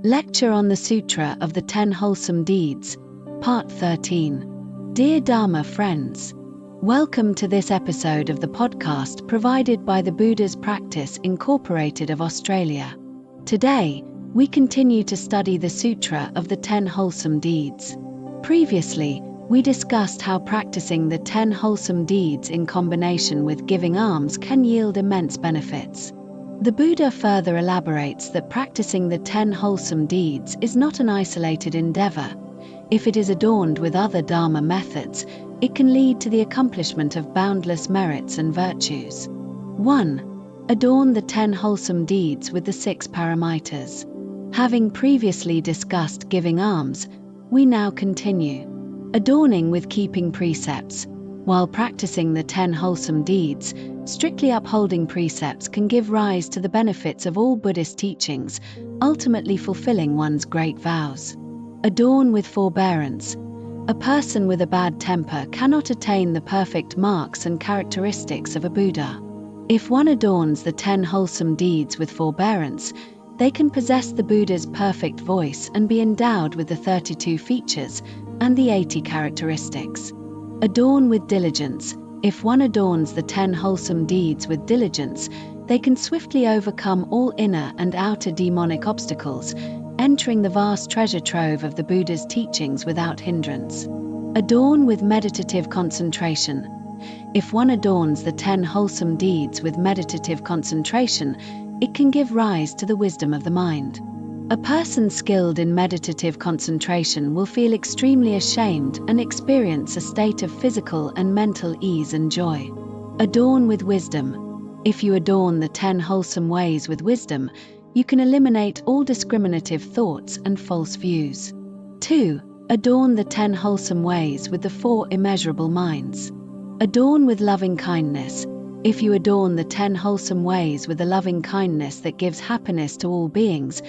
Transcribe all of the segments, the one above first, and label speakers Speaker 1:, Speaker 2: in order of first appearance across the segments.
Speaker 1: Lecture on the Sutra of the 10 Wholesome Deeds, Part 13. Dear Dharma friends, welcome to this episode of the podcast provided by the Buddha's Practice Incorporated of Australia. Today, we continue to study the Sutra of the 10 Wholesome Deeds. Previously, we discussed how practicing the 10 wholesome deeds in combination with giving alms can yield immense benefits. The Buddha further elaborates that practicing the 10 wholesome deeds is not an isolated endeavor. If it is adorned with other Dharma methods, it can lead to the accomplishment of boundless merits and virtues. 1. Adorn the 10 wholesome deeds with the 6 paramitas. Having previously discussed giving alms, we now continue. Adorning with keeping precepts. While practicing the 10 wholesome deeds, strictly upholding precepts can give rise to the benefits of all Buddhist teachings, ultimately fulfilling one's great vows. Adorn with forbearance. A person with a bad temper cannot attain the perfect marks and characteristics of a Buddha. If one adorns the 10 wholesome deeds with forbearance, they can possess the Buddha's perfect voice and be endowed with the 32 features and the 80 characteristics. Adorn with diligence. If one adorns the 10 wholesome deeds with diligence, they can swiftly overcome all inner and outer demonic obstacles, entering the vast treasure trove of the Buddha's teachings without hindrance. Adorn with meditative concentration. If one adorns the 10 wholesome deeds with meditative concentration, it can give rise to the wisdom of the mind. A person skilled in meditative concentration will feel extremely ashamed and experience a state of physical and mental ease and joy. Adorn with wisdom. If you adorn the 10 wholesome ways with wisdom, you can eliminate all discriminative thoughts and false views. 2. Adorn the 10 wholesome ways with the 4 immeasurable minds. Adorn with loving kindness. If you adorn the 10 wholesome ways with a loving kindness that gives happiness to all beings,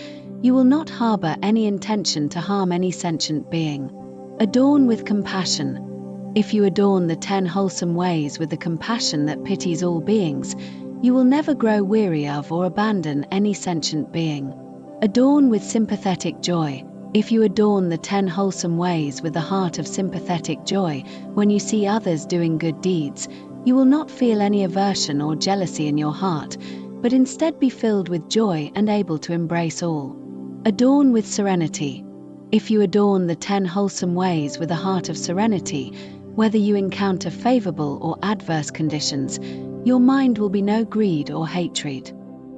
Speaker 1: you will not harbor any intention to harm any sentient being. Adorn with compassion. If you adorn the 10 wholesome ways with the compassion that pities all beings, you will never grow weary of or abandon any sentient being. Adorn with sympathetic joy. If you adorn the 10 wholesome ways with the heart of sympathetic joy, when you see others doing good deeds, you will not feel any aversion or jealousy in your heart, but instead be filled with joy and able to embrace all. Adorn with serenity. If you adorn the 10 wholesome ways with a heart of serenity, whether you encounter favorable or adverse conditions, your mind will be no greed or hatred.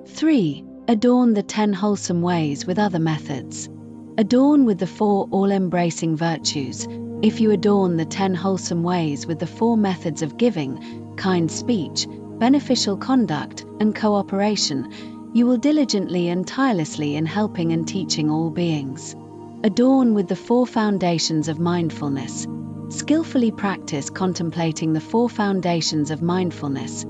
Speaker 1: 3. Adorn the 10 wholesome ways with other methods. Adorn with the 4 all-embracing virtues. If you adorn the 10 wholesome ways with the 4 methods of giving, kind speech, beneficial conduct, and cooperation, you will diligently and tirelessly in helping and teaching all beings. Adorn with the 4 foundations of mindfulness. Skillfully practice contemplating the 4 foundations of mindfulness.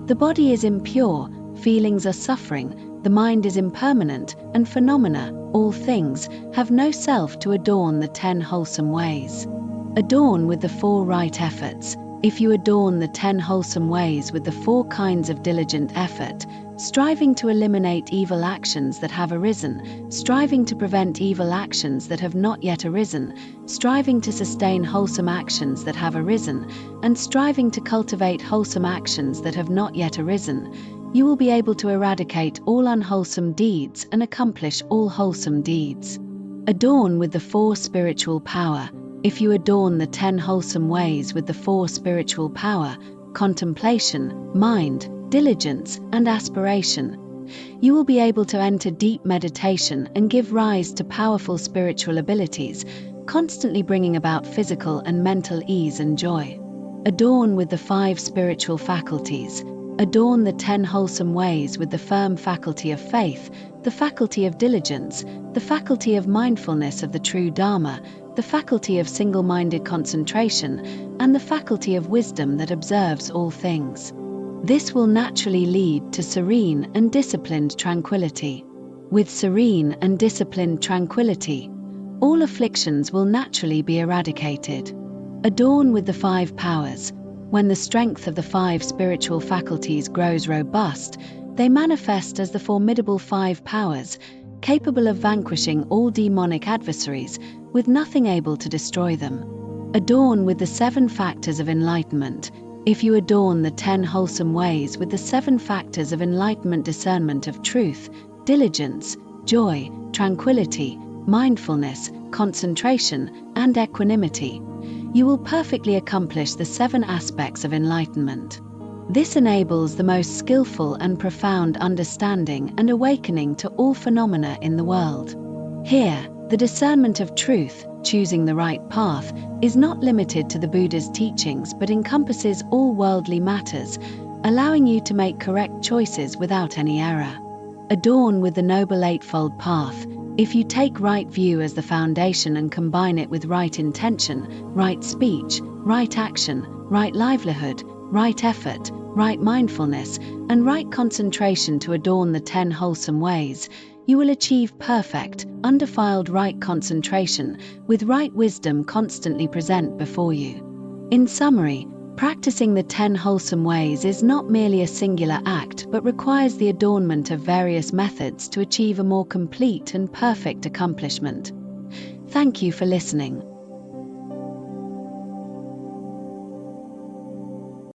Speaker 1: The body is impure, feelings are suffering, the mind is impermanent, and phenomena, all things, have no self to adorn the 10 wholesome ways. Adorn with the 4 right efforts. If you adorn the 10 wholesome ways with the 4 kinds of diligent effort, striving to eliminate evil actions that have arisen, striving to prevent evil actions that have not yet arisen, striving to sustain wholesome actions that have arisen, and striving to cultivate wholesome actions that have not yet arisen, you will be able to eradicate all unwholesome deeds and accomplish all wholesome deeds. Adorn with the 4 spiritual power. If you adorn the 10 wholesome ways with the 4 spiritual power, contemplation, mind, diligence, and aspiration, you will be able to enter deep meditation and give rise to powerful spiritual abilities, constantly bringing about physical and mental ease and joy. Adorn with the 5 spiritual faculties. Adorn the 10 wholesome ways with the firm faculty of faith, the faculty of diligence, the faculty of mindfulness of the true Dharma, the faculty of single-minded concentration, and the faculty of wisdom that observes all things. This will naturally lead to serene and disciplined tranquility. With serene and disciplined tranquility, all afflictions will naturally be eradicated. Adorn with the 5 powers. When the strength of the 5 spiritual faculties grows robust, They manifest as the formidable 5 powers, capable of vanquishing all demonic adversaries, with nothing able to destroy them. Adorn with the 7 factors of enlightenment. If you adorn the 10 wholesome ways with the 7 factors of enlightenment, discernment of truth, diligence, joy, tranquility, mindfulness, concentration, and equanimity, you will perfectly accomplish the 7 aspects of enlightenment. This enables the most skillful and profound understanding and awakening to all phenomena in the world. Here, the discernment of truth, choosing the right path, is not limited to the Buddha's teachings but encompasses all worldly matters, allowing you to make correct choices without any error. Adorn with the Noble Eightfold Path. If you take right view as the foundation and combine it with right intention, right speech, right action, right livelihood, right effort, right mindfulness, and right concentration to adorn the 10 wholesome ways, you will achieve perfect, undefiled right concentration, with right wisdom constantly present before you. In summary, practicing the 10 wholesome ways is not merely a singular act but requires the adornment of various methods to achieve a more complete and perfect accomplishment. Thank you for listening.